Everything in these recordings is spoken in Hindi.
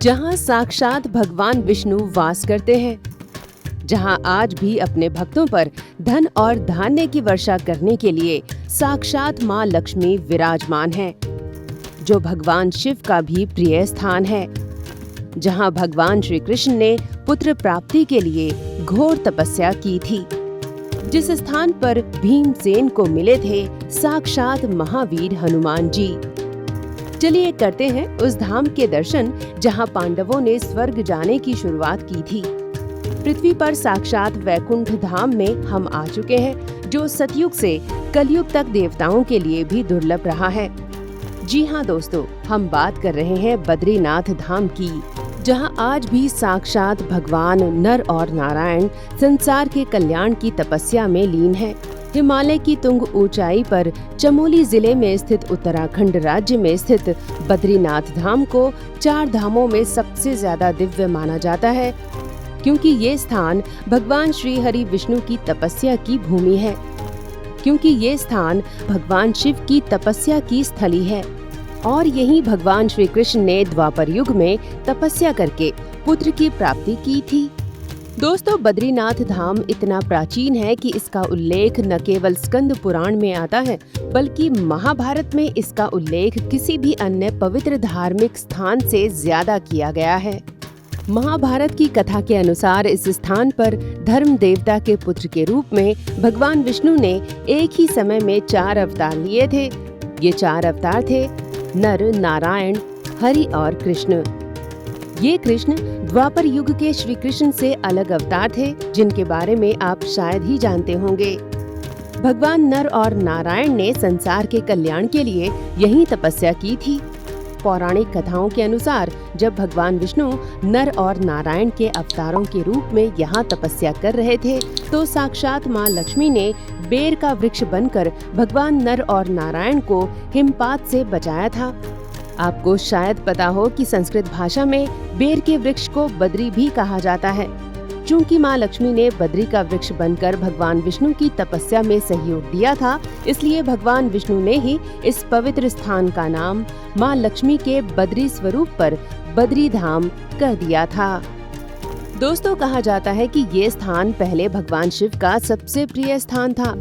जहां साक्षात भगवान विष्णु वास करते हैं, जहां आज भी अपने भक्तों पर धन और धान्य की वर्षा करने के लिए साक्षात मां लक्ष्मी विराजमान है, जो भगवान शिव का भी प्रिय स्थान है, जहां भगवान श्री कृष्ण ने पुत्र प्राप्ति के लिए घोर तपस्या की थी, जिस स्थान पर भीमसेन को मिले थे साक्षात महावीर हनुमान जी। चलिए करते हैं उस धाम के दर्शन जहां पांडवों ने स्वर्ग जाने की शुरुआत की थी। पृथ्वी पर साक्षात वैकुंठ धाम में हम आ चुके हैं, जो सतयुग से कलयुग तक देवताओं के लिए भी दुर्लभ रहा है। जी हाँ दोस्तों, हम बात कर रहे हैं बद्रीनाथ धाम की, जहां आज भी साक्षात भगवान नर और नारायण संसार के कल्याण की तपस्या में लीन है। हिमालय की तुंग ऊंचाई पर चमोली जिले में स्थित उत्तराखंड राज्य में स्थित बद्रीनाथ धाम को 4 धामों में सबसे ज्यादा दिव्य माना जाता है, क्योंकि ये स्थान भगवान श्री हरि विष्णु की तपस्या की भूमि है, क्योंकि ये स्थान भगवान शिव की तपस्या की स्थली है और यहीं भगवान श्री कृष्ण ने द्वापर युग में तपस्या करके पुत्र की प्राप्ति की थी। दोस्तों, बद्रीनाथ धाम इतना प्राचीन है कि इसका उल्लेख न केवल स्कंद पुराण में आता है, बल्कि महाभारत में इसका उल्लेख किसी भी अन्य पवित्र धार्मिक स्थान से ज्यादा किया गया है। महाभारत की कथा के अनुसार इस स्थान पर धर्म देवता के पुत्र के रूप में भगवान विष्णु ने एक ही समय में 4 अवतार लिए थे। ये 4 अवतार थे नर, नारायण, हरि और कृष्ण। ये कृष्ण द्वापर युग के श्री कृष्ण से अलग अवतार थे, जिनके बारे में आप शायद ही जानते होंगे। भगवान नर और नारायण ने संसार के कल्याण के लिए यही तपस्या की थी। पौराणिक कथाओं के अनुसार जब भगवान विष्णु नर और नारायण के अवतारों के रूप में यहाँ तपस्या कर रहे थे, तो साक्षात माँ लक्ष्मी ने बेर का वृक्ष बनकर भगवान नर और नारायण को हिमपात से बचाया था। आपको शायद पता हो कि संस्कृत भाषा में बेर के वृक्ष को बद्री भी कहा जाता है। चूंकि माँ लक्ष्मी ने बद्री का वृक्ष बनकर भगवान विष्णु की तपस्या में सहयोग दिया था, इसलिए भगवान विष्णु ने ही इस पवित्र स्थान का नाम माँ लक्ष्मी के बद्री स्वरूप पर बद्री धाम कर दिया था। दोस्तों, कहा जाता है कि ये स्थान पहले भगवान शिव का सबसे प्रिय स्थान था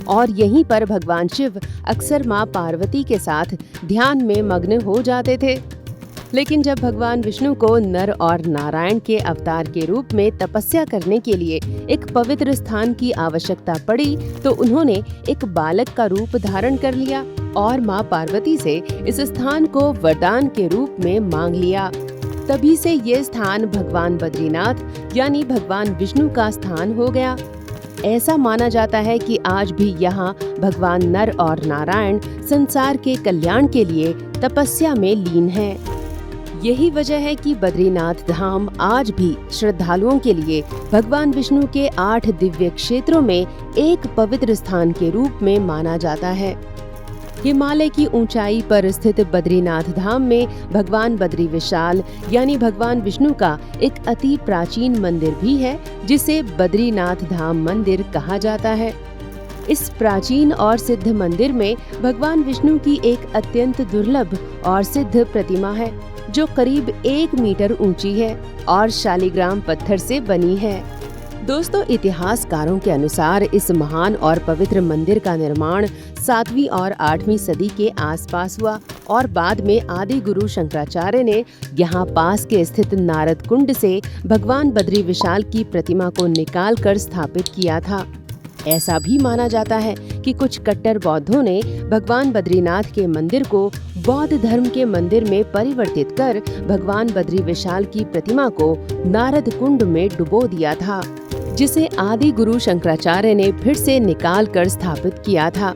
और यहीं पर भगवान शिव अक्सर माँ पार्वती के साथ ध्यान में मग्न हो जाते थे। लेकिन जब भगवान विष्णु को नर और नारायण के अवतार के रूप में तपस्या करने के लिए एक पवित्र स्थान की आवश्यकता पड़ी, तो उन्होंने एक बालक का रूप धारण कर लिया और माँ पार्वती से इस स्थान को वरदान के रूप में मांग लिया। तभी से ये स्थान भगवान बद्रीनाथ यानी भगवान विष्णु का स्थान हो गया। ऐसा माना जाता है कि आज भी यहाँ भगवान नर और नारायण संसार के कल्याण के लिए तपस्या में लीन है। यही वजह है कि बद्रीनाथ धाम आज भी श्रद्धालुओं के लिए भगवान विष्णु के 8 दिव्य क्षेत्रों में एक पवित्र स्थान के रूप में माना जाता है। हिमालय की ऊंचाई पर स्थित बद्रीनाथ धाम में भगवान बद्री विशाल यानी भगवान विष्णु का एक अति प्राचीन मंदिर भी है, जिसे बद्रीनाथ धाम मंदिर कहा जाता है। इस प्राचीन और सिद्ध मंदिर में भगवान विष्णु की एक अत्यंत दुर्लभ और सिद्ध प्रतिमा है, जो करीब 1 मीटर ऊंची है और शालिग्राम पत्थर से बनी है। दोस्तों, इतिहासकारों के अनुसार इस महान और पवित्र मंदिर का निर्माण 7वीं और 8वीं सदी के आसपास हुआ और बाद में आदि गुरु शंकराचार्य ने यहाँ पास के स्थित नारद कुंड से भगवान बद्री विशाल की प्रतिमा को निकाल कर स्थापित किया था। ऐसा भी माना जाता है कि कुछ कट्टर बौद्धों ने भगवान बद्रीनाथ के मंदिर को बौद्ध धर्म के मंदिर में परिवर्तित कर भगवान बद्री विशाल की प्रतिमा को नारद कुंड में डुबो दिया था, जिसे आदि गुरु शंकराचार्य ने फिर से निकाल कर स्थापित किया था।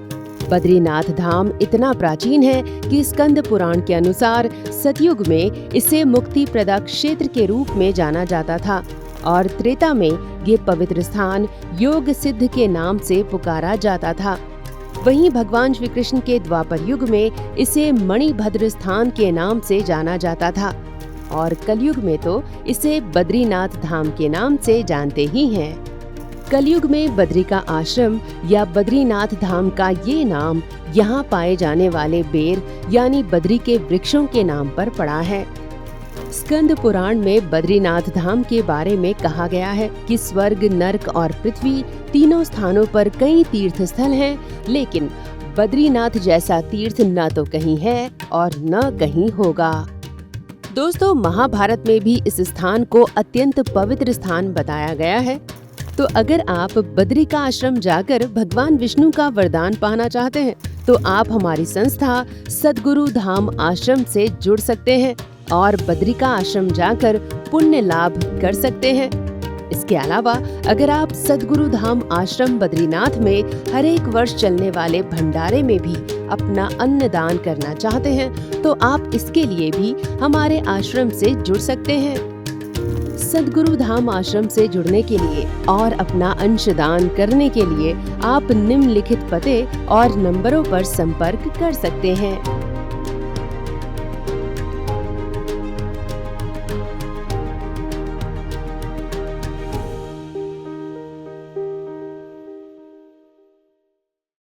बद्रीनाथ धाम इतना प्राचीन है कि स्कंद पुराण के अनुसार सतयुग में इसे मुक्ति प्रदा क्षेत्र के रूप में जाना जाता था और त्रेता में ये पवित्र स्थान योग सिद्ध के नाम से पुकारा जाता था। वहीं भगवान श्री कृष्ण के द्वापर युग में इसे मणिभद्र स्थान के नाम से जाना जाता था और कलयुग में तो इसे बद्रीनाथ धाम के नाम से जानते ही हैं। कलयुग में बद्री का आश्रम या बद्रीनाथ धाम का ये नाम यहाँ पाए जाने वाले बेर यानी बद्री के वृक्षों के नाम पर पड़ा है। स्कंद पुराण में बद्रीनाथ धाम के बारे में कहा गया है कि स्वर्ग, नर्क और पृथ्वी तीनों स्थानों पर कई तीर्थ स्थल हैं, लेकिन बद्रीनाथ जैसा तीर्थ न तो कहीं है और न कहीं होगा। दोस्तों, महाभारत में भी इस स्थान को अत्यंत पवित्र स्थान बताया गया है। तो अगर आप बद्री का आश्रम जाकर भगवान विष्णु का वरदान पाना चाहते हैं तो आप हमारी संस्था सद्गुरु धाम आश्रम से जुड़ सकते हैं और बद्री का आश्रम जाकर पुण्य लाभ कर सकते हैं। इसके अलावा अगर आप सद्गुरु धाम आश्रम बद्रीनाथ में हर एक वर्ष चलने वाले भंडारे में भी अपना अन्न दान करना चाहते हैं तो आप इसके लिए भी हमारे आश्रम से जुड़ सकते हैं। सद्गुरु धाम आश्रम से जुड़ने के लिए और अपना अंशदान करने के लिए आप निम्नलिखित पते और नंबरों पर संपर्क कर सकते हैं।